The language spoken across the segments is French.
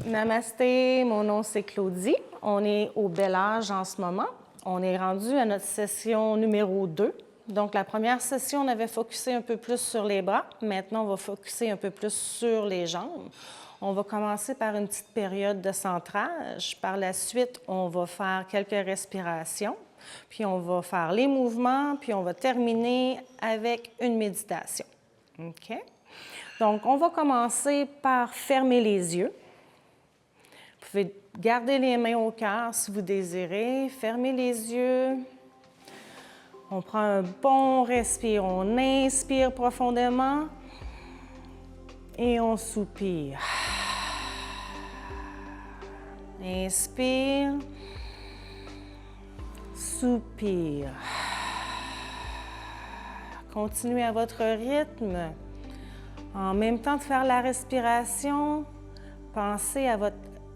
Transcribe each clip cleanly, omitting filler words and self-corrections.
Namasté, mon nom c'est Claudie. On est au Bel Âge en ce moment. On est rendu à notre session numéro 2. Donc, la première session, on avait focusé un peu plus sur les bras. Maintenant, on va focuser un peu plus sur les jambes. On va commencer par une petite période de centrage. Par la suite, on va faire quelques respirations. Puis, on va faire les mouvements. Puis, on va terminer avec une méditation. OK? Donc, on va commencer par fermer les yeux. Vous pouvez garder les mains au cœur si vous désirez. Fermez les yeux. On prend un bon respire. On inspire profondément et on soupire. Inspire. Soupire. Continuez à votre rythme. En même temps de faire la respiration, pensez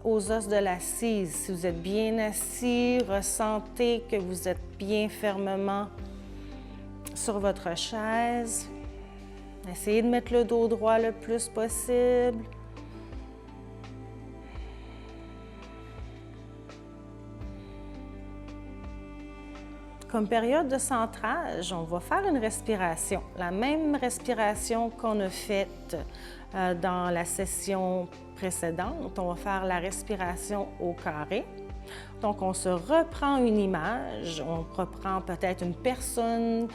aux os de l'assise. Si vous êtes bien assis, ressentez que vous êtes bien fermement sur votre chaise. Essayez de mettre le dos droit le plus possible. Comme période de centrage, on va faire une respiration, la même respiration qu'on a faite dans la session précédente. On va faire la respiration au carré. Donc, on se reprend une image, on reprend peut-être une personne,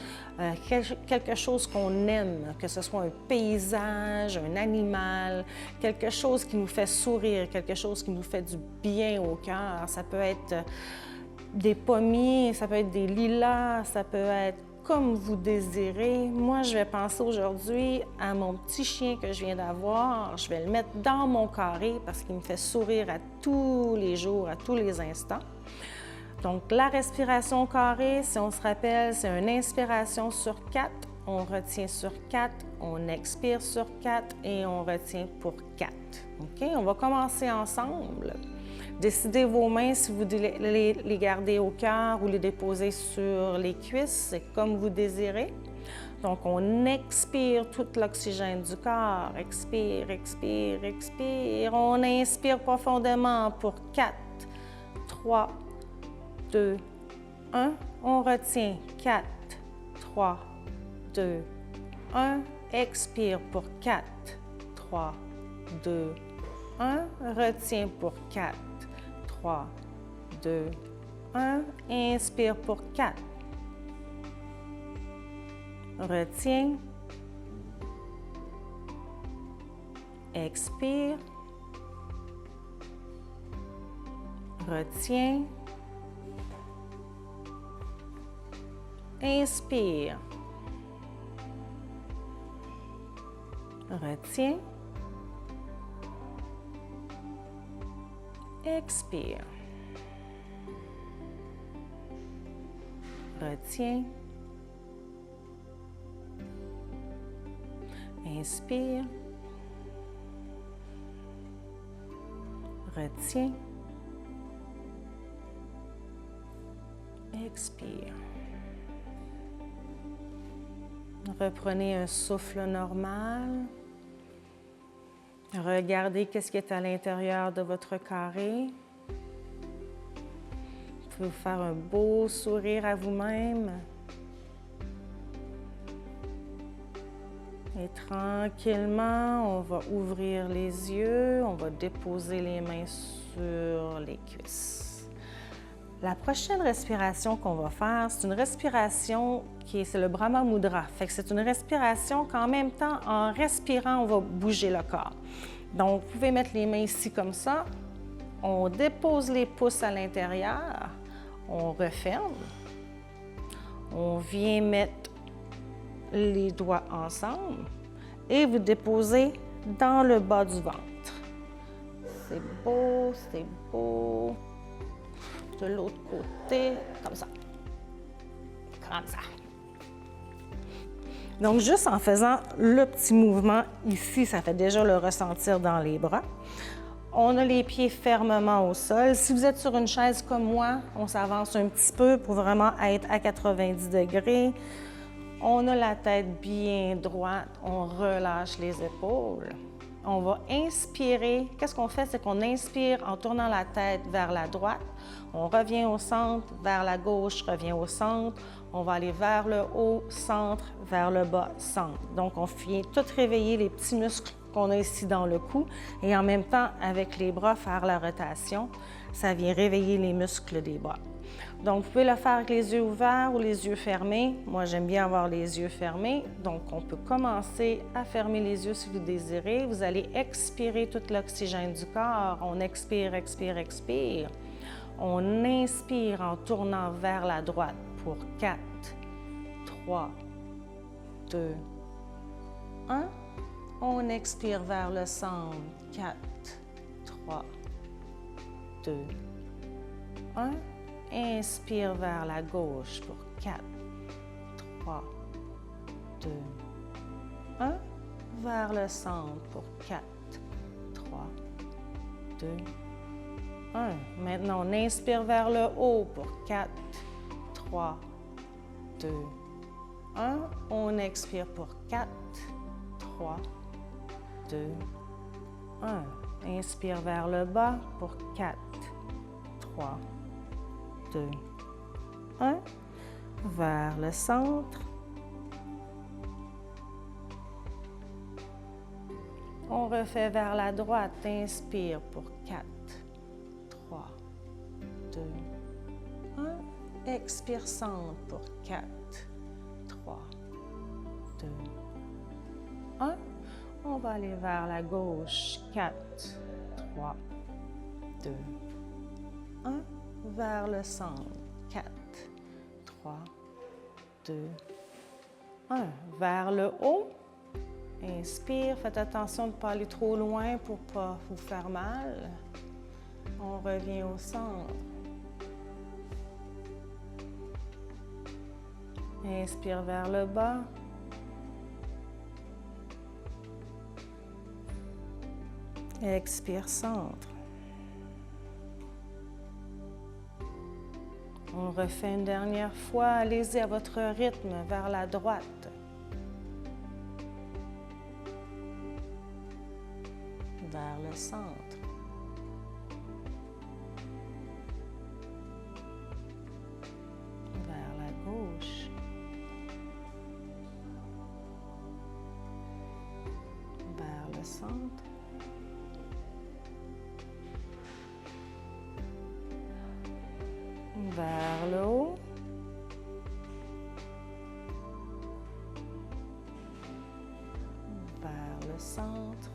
quelque chose qu'on aime, que ce soit un paysage, un animal, quelque chose qui nous fait sourire, quelque chose qui nous fait du bien au cœur. Ça peut être des pommiers, ça peut être des lilas, ça peut être comme vous désirez. Moi, je vais penser aujourd'hui à mon petit chien que je viens d'avoir. Je vais le mettre dans mon carré parce qu'il me fait sourire à tous les jours, à tous les instants. Donc, la respiration au carré, si on se rappelle, c'est une inspiration sur 4, on retient sur 4, on expire sur 4 et on retient pour 4. OK? On va commencer ensemble. Décidez vos mains si vous voulez les garder au cœur ou les déposer sur les cuisses, c'est comme vous désirez. Donc, on expire tout l'oxygène du corps. Expire, expire, expire. On inspire profondément pour 4, 3, 2, 1. On retient 4, 3, 2, 1. Expire pour 4, 3, 2, 1. Retiens pour 4. 3, 2, 1. Inspire pour 4. Retiens. Expire. Retiens. Inspire. Retiens. Expire. Retiens. Inspire. Retiens. Expire. Reprenez un souffle normal. Regardez qu'est-ce qui est à l'intérieur de votre carré. Vous pouvez vous faire un beau sourire à vous-même. Et tranquillement, on va ouvrir les yeux, on va déposer les mains sur les cuisses. La prochaine respiration qu'on va faire, c'est une respiration c'est le Brahma Mudra. Fait que c'est une respiration qu'en même temps, en respirant, on va bouger le corps. Donc, vous pouvez mettre les mains ici comme ça. On dépose les pouces à l'intérieur. On referme. On vient mettre les doigts ensemble et vous déposez dans le bas du ventre. C'est beau, c'est beau. De l'autre côté, comme ça. Comme ça. Donc, juste en faisant le petit mouvement ici, ça fait déjà le ressentir dans les bras. On a les pieds fermement au sol. Si vous êtes sur une chaise comme moi, on s'avance un petit peu pour vraiment être à 90 degrés. On a la tête bien droite, on relâche les épaules. On va inspirer. Qu'est-ce qu'on fait? C'est qu'on inspire en tournant la tête vers la droite. On revient au centre, vers la gauche, revient au centre. On va aller vers le haut, centre, vers le bas, centre. Donc, on vient tout réveiller les petits muscles qu'on a ici dans le cou. Et en même temps, avec les bras, faire la rotation. Ça vient réveiller les muscles des bras. Donc, vous pouvez le faire avec les yeux ouverts ou les yeux fermés. Moi, j'aime bien avoir les yeux fermés. Donc, on peut commencer à fermer les yeux si vous désirez. Vous allez expirer tout l'oxygène du corps. On expire, expire, expire. On inspire en tournant vers la droite pour 4, 3, 2, 1. On expire vers le centre. 4, 3, 2, 1. Inspire vers la gauche pour 4, 3, 2, 1. Vers le centre pour 4, 3, 2, 1. Maintenant, on inspire vers le haut pour 4, 3, 2, 1. On expire pour 4, 3, 2, 1. Inspire vers le bas pour 4, 3, 2, 1. Vers le centre. On refait vers la droite. Inspire pour 4, 3, 2, 1. Expire centre pour 4, 3, 2, 1. On va aller vers la gauche. 4, 3, 2, 1. Vers le centre. 4, 3, 2, 1. Vers le haut. Inspire. Faites attention de ne pas aller trop loin pour ne pas vous faire mal. On revient au centre. Inspire vers le bas. Expire centre. On refait une dernière fois. Allez-y à votre rythme vers la droite. Vers le centre. Vers la gauche. Vers le centre. Vers le haut. Vers le centre.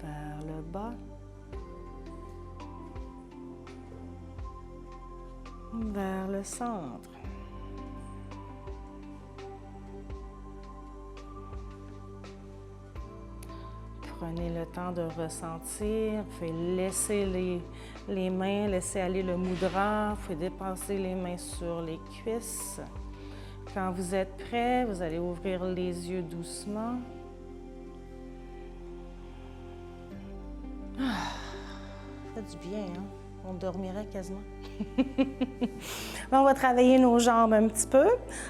Vers le bas. Vers le centre. Prenez le temps de ressentir. Vous pouvez laisser les mains, laisser aller le mudra. Vous pouvez dépenser les mains sur les cuisses. Quand vous êtes prêt, vous allez ouvrir les yeux doucement. Ça fait du bien, hein? On dormirait quasiment. Là, on va travailler nos jambes un petit peu.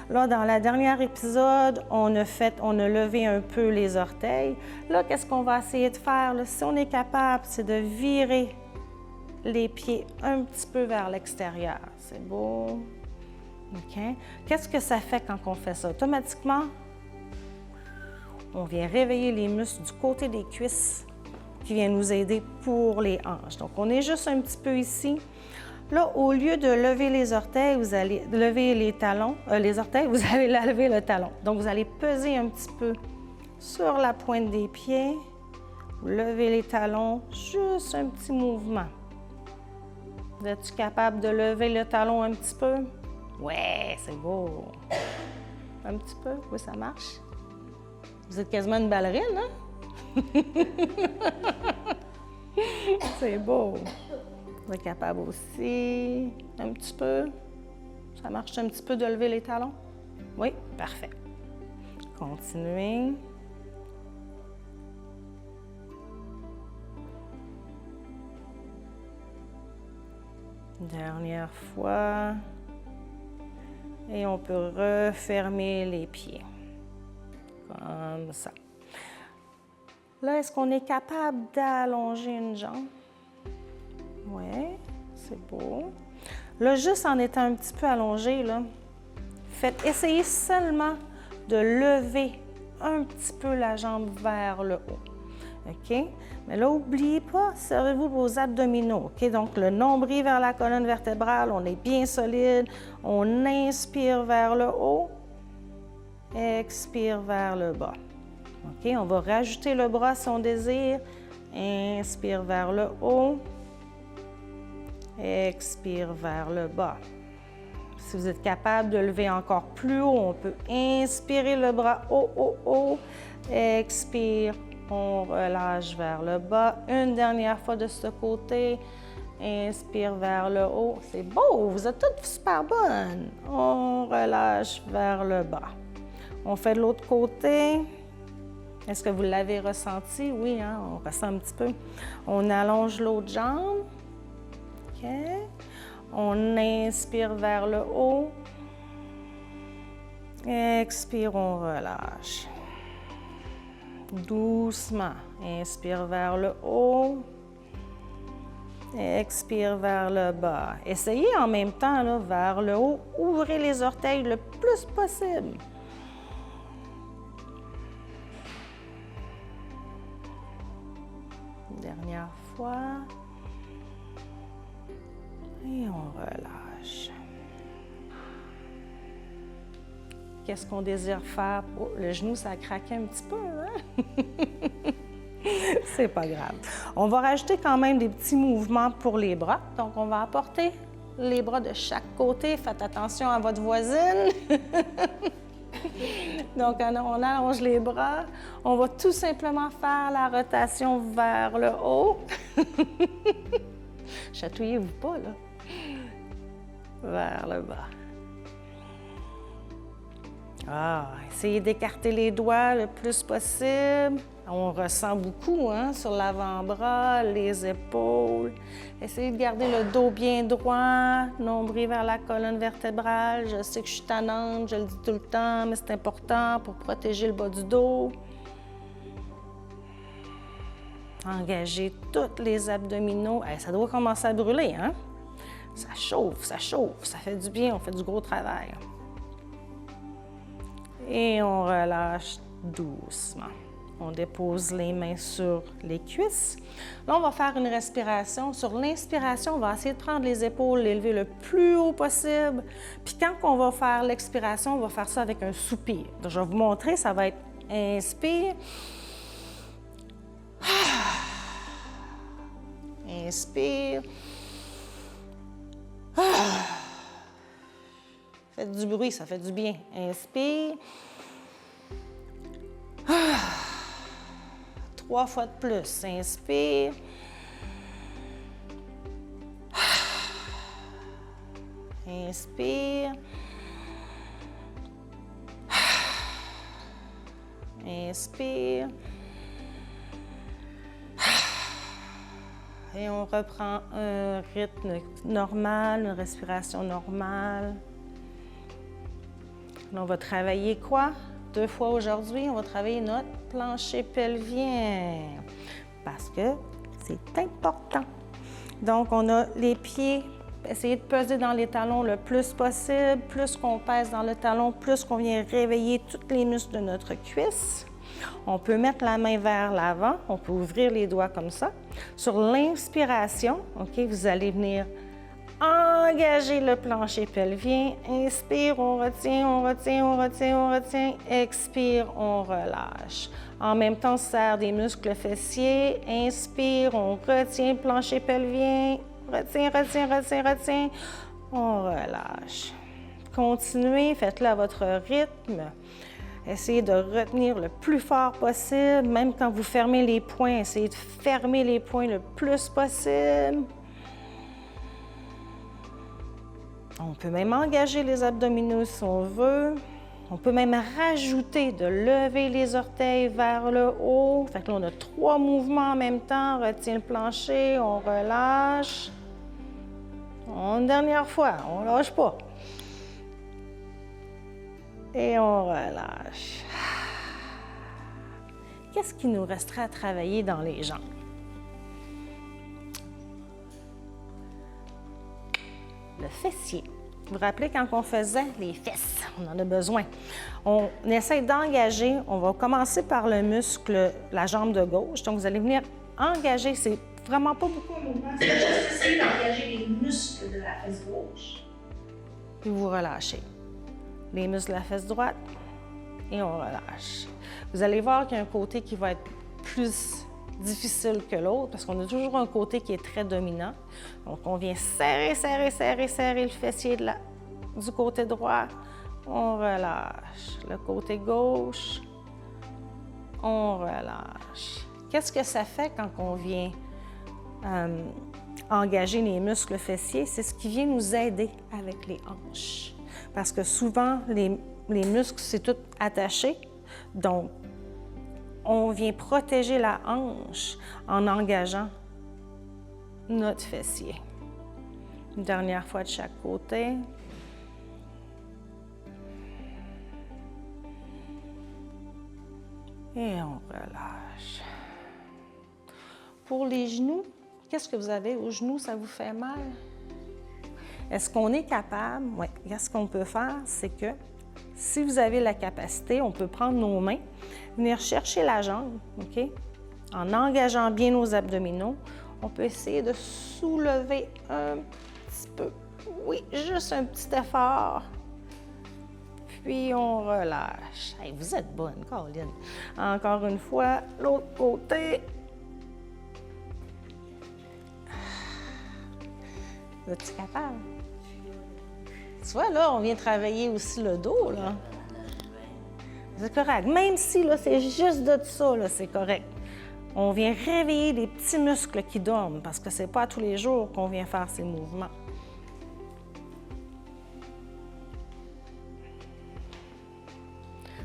Là, dans la dernière épisode, on a levé un peu les orteils. Là, qu'est-ce qu'on va essayer de faire? Là, si on est capable, c'est de virer les pieds un petit peu vers l'extérieur. C'est beau. OK? Qu'est-ce que ça fait quand on fait ça? Automatiquement, on vient réveiller les muscles du côté des cuisses qui vient nous aider pour les hanches. Donc, on est juste un petit peu ici. Là, au lieu de lever les orteils, vous allez lever les talons, les orteils, vous allez lever le talon. Donc, vous allez peser un petit peu sur la pointe des pieds. Vous levez les talons, juste un petit mouvement. Vous êtes-tu capable de lever le talon un petit peu? Ouais, c'est beau. Un petit peu, oui, ça marche. Vous êtes quasiment une ballerine, hein? C'est beau. Vous êtes capable aussi, un petit peu. Ça marche un petit peu de lever les talons? Oui, parfait. Continuez. Dernière fois. Et on peut refermer les pieds. comme ça. Là, est-ce qu'on est capable d'allonger une jambe? Oui, c'est beau. Là, juste en étant un petit peu allongé, là, essayez seulement de lever un petit peu la jambe vers le haut. OK? Mais là, n'oubliez pas, servez-vous vos abdominaux. OK? Donc, le nombril vers la colonne vertébrale, on est bien solide. On inspire vers le haut. Expire vers le bas. OK? On va rajouter le bras si on désire. Inspire vers le haut. Expire vers le bas. Si vous êtes capable de lever encore plus haut, on peut inspirer le bras haut, haut, haut. Expire, on relâche vers le bas. Une dernière fois de ce côté. Inspire vers le haut. C'est beau, vous êtes toutes super bonnes. On relâche vers le bas. On fait de l'autre côté. Est-ce que vous l'avez ressenti? Oui, hein? On ressent un petit peu. On allonge l'autre jambe. OK. On inspire vers le haut. Expire, on relâche. Doucement. Inspire vers le haut. Expire vers le bas. Essayez en même temps, là, vers le haut. Ouvrez les orteils le plus possible. Dernière fois. Et on relâche. Qu'est-ce qu'on désire faire? Oh, le genou, ça a craqué un petit peu, hein? C'est pas grave. On va rajouter quand même des petits mouvements pour les bras. Donc, on va apporter les bras de chaque côté. Faites attention à votre voisine. Donc, on allonge les bras. On va tout simplement faire la rotation vers le haut. Chatouillez-vous pas, là. Vers le bas. Essayez d'écarter les doigts le plus possible. On ressent beaucoup, hein, sur l'avant-bras, les épaules. Essayez de garder le dos bien droit, nombril vers la colonne vertébrale. Je sais que je suis tannante, je le dis tout le temps, mais c'est important pour protéger le bas du dos. Engagez tous les abdominaux. Ça doit commencer à brûler, hein? Ça chauffe, ça fait du bien, on fait du gros travail. Et on relâche doucement. On dépose les mains sur les cuisses. Là, on va faire une respiration. Sur l'inspiration, on va essayer de prendre les épaules, les lever le plus haut possible. Puis quand on va faire l'expiration, on va faire ça avec un soupir. Donc, je vais vous montrer, ça va être inspire. Inspire. Faites du bruit, ça fait du bien. Inspire. 3 fois de plus. Inspire. Inspire. Inspire. Et on reprend un rythme normal, une respiration normale. Là, on va travailler quoi? 2 fois aujourd'hui, on va travailler notre plancher pelvien parce que c'est important. Donc, on a les pieds. Essayez de peser dans les talons le plus possible. Plus qu'on pèse dans le talon, plus qu'on vient réveiller tous les muscles de notre cuisse. On peut mettre la main vers l'avant. On peut ouvrir les doigts comme ça. Sur l'inspiration, OK, vous allez venir engager le plancher pelvien. Inspire, on retient, on retient, on retient, on retient. Expire, on relâche. En même temps, on serre des muscles fessiers. Inspire, on retient le plancher pelvien. Retient, retient, retient, retient. On relâche. Continuez, faites-le à votre rythme. Essayez de retenir le plus fort possible. Même quand vous fermez les poings, essayez de fermer les poings le plus possible. On peut même engager les abdominaux si on veut. On peut même rajouter de lever les orteils vers le haut. Fait que là, on a 3 mouvements en même temps. On retient le plancher, on relâche. Une dernière fois, on ne lâche pas. Et on relâche. qu'est-ce qui nous resterait à travailler dans les jambes? Le fessier. Vous vous rappelez quand on faisait les fesses, on en a besoin. On essaie d'engager, on va commencer par le muscle, la jambe de gauche. Donc, vous allez venir engager, c'est vraiment pas beaucoup de mouvement, c'est juste essayer d'engager les muscles de la fesse gauche. Puis vous relâchez. Les muscles de la fesse droite et on relâche. Vous allez voir qu'il y a un côté qui va être plus difficile que l'autre parce qu'on a toujours un côté qui est très dominant. Donc, on vient serrer, serrer, serrer, serrer le fessier du côté droit. On relâche. Le côté gauche, on relâche. Qu'est-ce que ça fait quand on vient engager les muscles fessiers? C'est ce qui vient nous aider avec les hanches. Parce que souvent, les muscles, c'est tout attaché. Donc, on vient protéger la hanche en engageant notre fessier. Une dernière fois de chaque côté. Et on relâche. Pour les genoux, qu'est-ce que vous avez aux genoux? Ça vous fait mal? Est-ce qu'on est capable? Oui. Qu'est-ce qu'on peut faire? C'est que si vous avez la capacité, on peut prendre nos mains, venir chercher la jambe, OK? En engageant bien nos abdominaux, on peut essayer de soulever un petit peu. Oui, juste un petit effort. Puis on relâche. Hey, vous êtes bonne, Caroline. Encore une fois, l'autre côté. Vous êtes capable? Tu vois, là, on vient travailler aussi le dos, là. C'est correct. Même si, là, c'est juste de ça, là, c'est correct. On vient réveiller les petits muscles qui dorment parce que c'est pas tous les jours qu'on vient faire ces mouvements.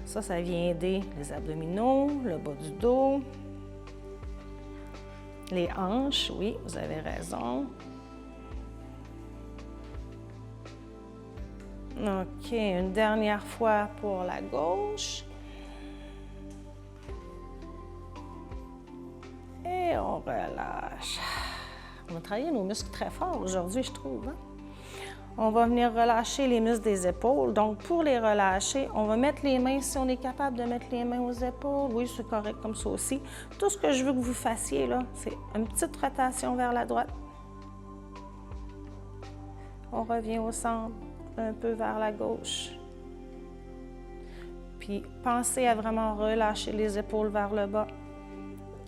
Ça vient aider les abdominaux, le bas du dos, les hanches, oui, vous avez raison. OK, une dernière fois pour la gauche. Et on relâche. On va travailler nos muscles très fort aujourd'hui, je trouve. Hein? On va venir relâcher les muscles des épaules. Donc, pour les relâcher, on va mettre les mains, si on est capable de mettre les mains aux épaules. Oui, c'est correct comme ça aussi. Tout ce que je veux que vous fassiez, là, c'est une petite rotation vers la droite. On revient au centre, un peu vers la gauche. Puis, pensez à vraiment relâcher les épaules vers le bas.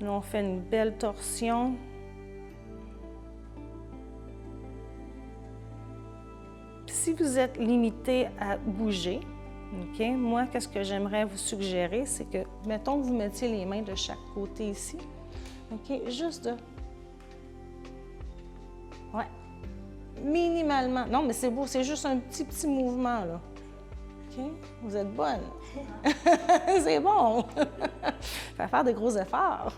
Là, on fait une belle torsion. Si vous êtes limité à bouger, OK, moi, qu'est-ce que j'aimerais vous suggérer, c'est que, mettons que vous mettiez les mains de chaque côté ici, OK, juste de... Ouais, minimalement. Non, mais c'est beau, c'est juste un petit mouvement, là. OK, vous êtes bonne. C'est bon. Faut faire de gros efforts.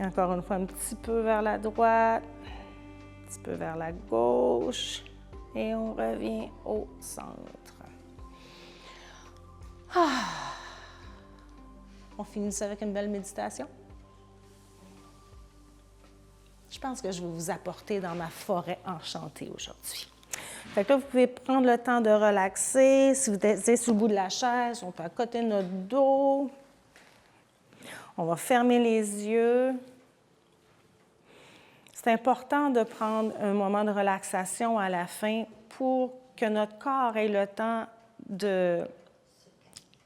Encore une fois, un petit peu vers la droite, un petit peu vers la gauche. Et on revient au centre. On finit ça avec une belle méditation. Je pense que je vais vous apporter dans ma forêt enchantée aujourd'hui. Fait que là, vous pouvez prendre le temps de relaxer. Si vous êtes sur le bout de la chaise, on peut accoter notre dos. On va fermer les yeux. C'est important de prendre un moment de relaxation à la fin pour que notre corps ait le temps de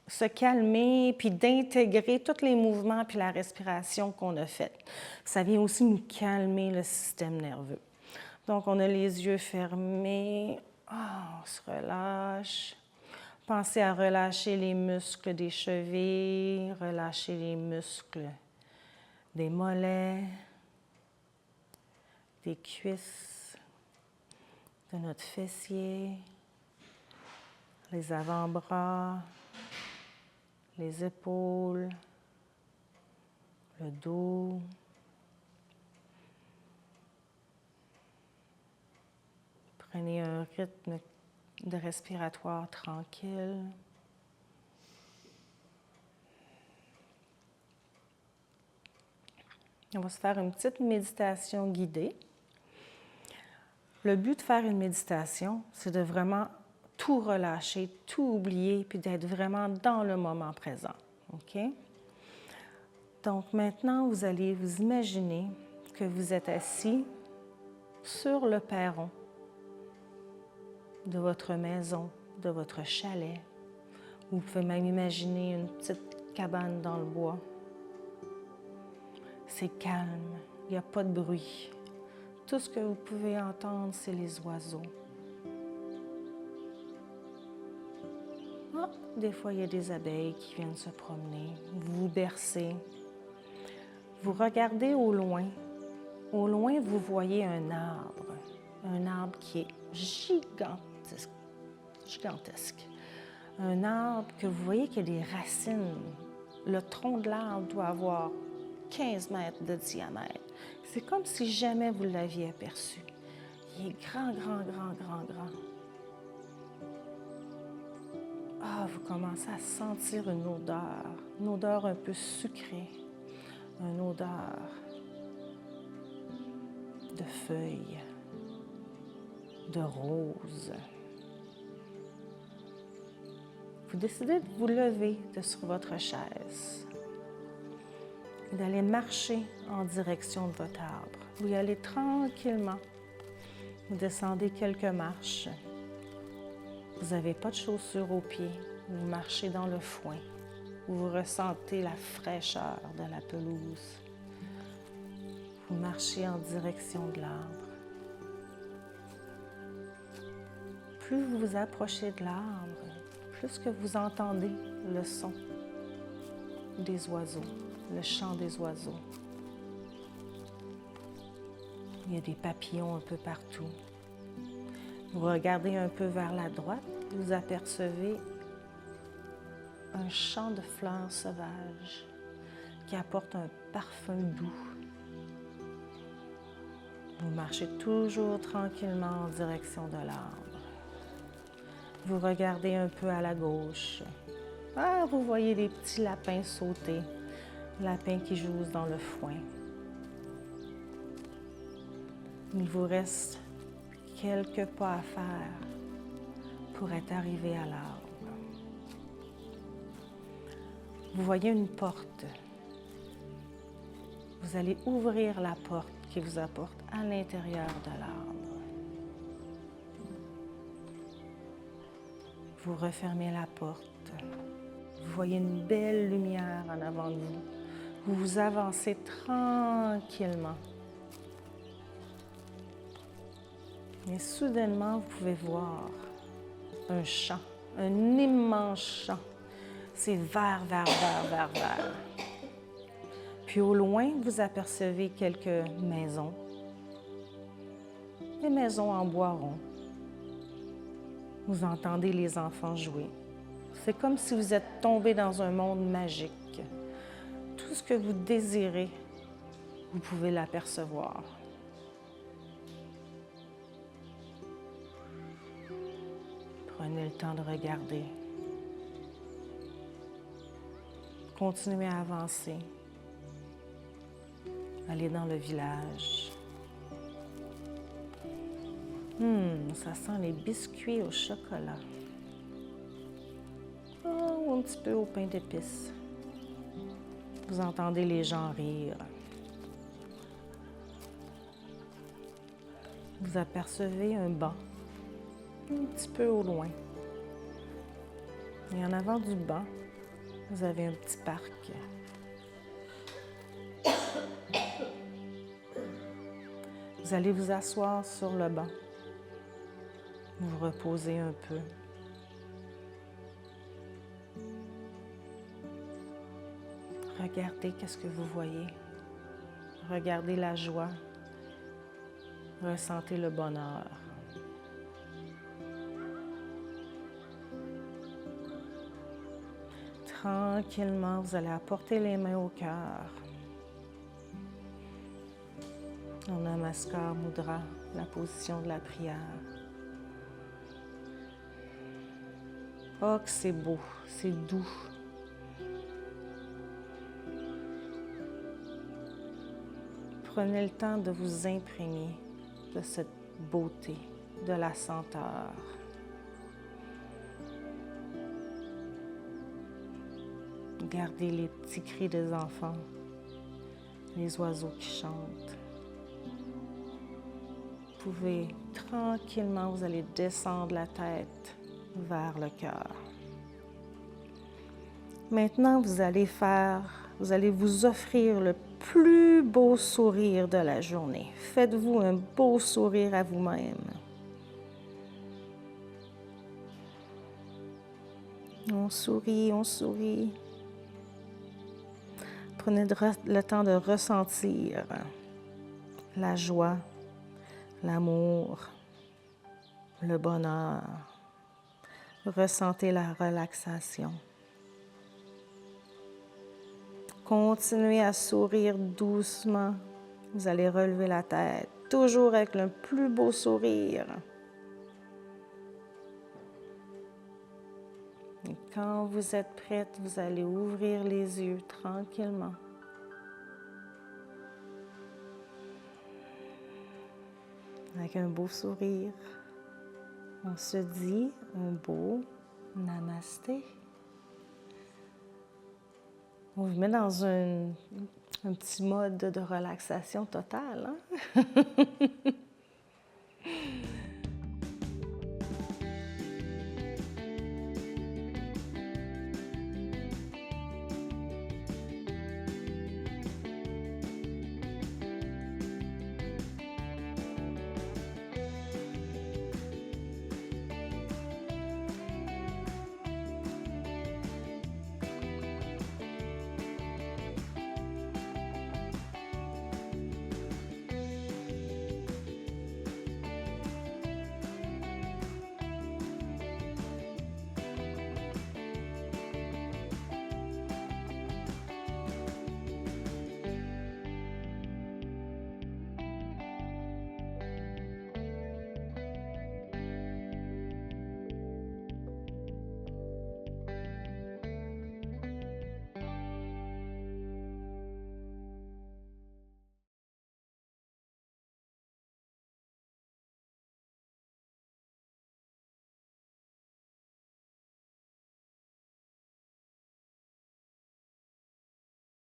se calmer puis d'intégrer tous les mouvements puis la respiration qu'on a faite. Ça vient aussi nous calmer le système nerveux. Donc, on a les yeux fermés. On se relâche. Pensez à relâcher les muscles des chevilles, relâcher les muscles des mollets, des cuisses, de notre fessier, les avant-bras, les épaules, le dos. Prenez un rythme de respiratoire tranquille. On va se faire une petite méditation guidée. Le but de faire une méditation, c'est de vraiment tout relâcher, tout oublier, puis d'être vraiment dans le moment présent. OK? Donc maintenant, vous allez vous imaginer que vous êtes assis sur le perron de votre maison, de votre chalet. Vous pouvez même imaginer une petite cabane dans le bois. C'est calme, il n'y a pas de bruit. Tout ce que vous pouvez entendre, c'est les oiseaux. Ah, des fois, il y a des abeilles qui viennent se promener. Vous vous bercez. Vous regardez au loin. Au loin, vous voyez un arbre qui est gigantesque. Un arbre que vous voyez qui a des racines. Le tronc de l'arbre doit avoir 15 mètres de diamètre. C'est comme si jamais vous l'aviez aperçu. Il est grand. Ah, vous commencez à sentir une odeur un peu sucrée, une odeur de feuilles, de roses. Vous décidez de vous lever de sur votre chaise et d'aller marcher en direction de votre arbre. Vous y allez tranquillement. Vous descendez quelques marches. Vous n'avez pas de chaussures aux pieds. Vous marchez dans le foin. Vous ressentez la fraîcheur de la pelouse. Vous marchez en direction de l'arbre. Plus vous vous approchez de l'arbre, plus que vous entendez le son des oiseaux, le chant des oiseaux. Il y a des papillons un peu partout. Vous regardez un peu vers la droite, vous apercevez un champ de fleurs sauvages qui apporte un parfum doux. Vous marchez toujours tranquillement en direction de l'arbre. Vous regardez un peu à la gauche. Ah, vous voyez des petits lapins sauter, lapins qui jouent dans le foin. Il vous reste quelques pas à faire pour être arrivé à l'arbre. Vous voyez une porte. Vous allez ouvrir la porte qui vous apporte à l'intérieur de l'arbre. Vous refermez la porte. Vous voyez une belle lumière en avant de vous. Vous vous avancez tranquillement. Mais soudainement, vous pouvez voir un champ, un immense champ. C'est vert. Puis au loin, vous apercevez quelques maisons. Des maisons en bois rond. Vous entendez les enfants jouer. C'est comme si vous êtes tombé dans un monde magique. Tout ce que vous désirez, vous pouvez l'apercevoir. Prenez le temps de regarder. Continuez à avancer. Allez dans le village. Ça sent les biscuits au chocolat. Ou un petit peu au pain d'épices. Vous entendez les gens rire. Vous apercevez un banc, un petit peu au loin. Et en avant du banc, vous avez un petit parc. Vous allez vous asseoir sur le banc. Vous reposez un peu. Regardez qu'est-ce que vous voyez. Regardez la joie. Ressentez le bonheur. Tranquillement, vous allez apporter les mains au cœur. En Namaskar Mudra, la position de la prière. Oh, que c'est beau, c'est doux. Prenez le temps de vous imprégner de cette beauté, de la senteur. Gardez les petits cris des enfants, les oiseaux qui chantent. Vous pouvez tranquillement, vous allez descendre la tête vers le cœur. Maintenant, vous allez vous offrir le plus beau sourire de la journée. Faites-vous un beau sourire à vous-même. On sourit, on sourit. Prenez le temps de ressentir la joie, l'amour, le bonheur. Ressentez la relaxation. Continuez à sourire doucement. Vous allez relever la tête, toujours avec le plus beau sourire. Et quand vous êtes prête, vous allez ouvrir les yeux tranquillement. Avec un beau sourire, on se dit un beau namasté. On vous met dans un petit mode de relaxation totale, hein?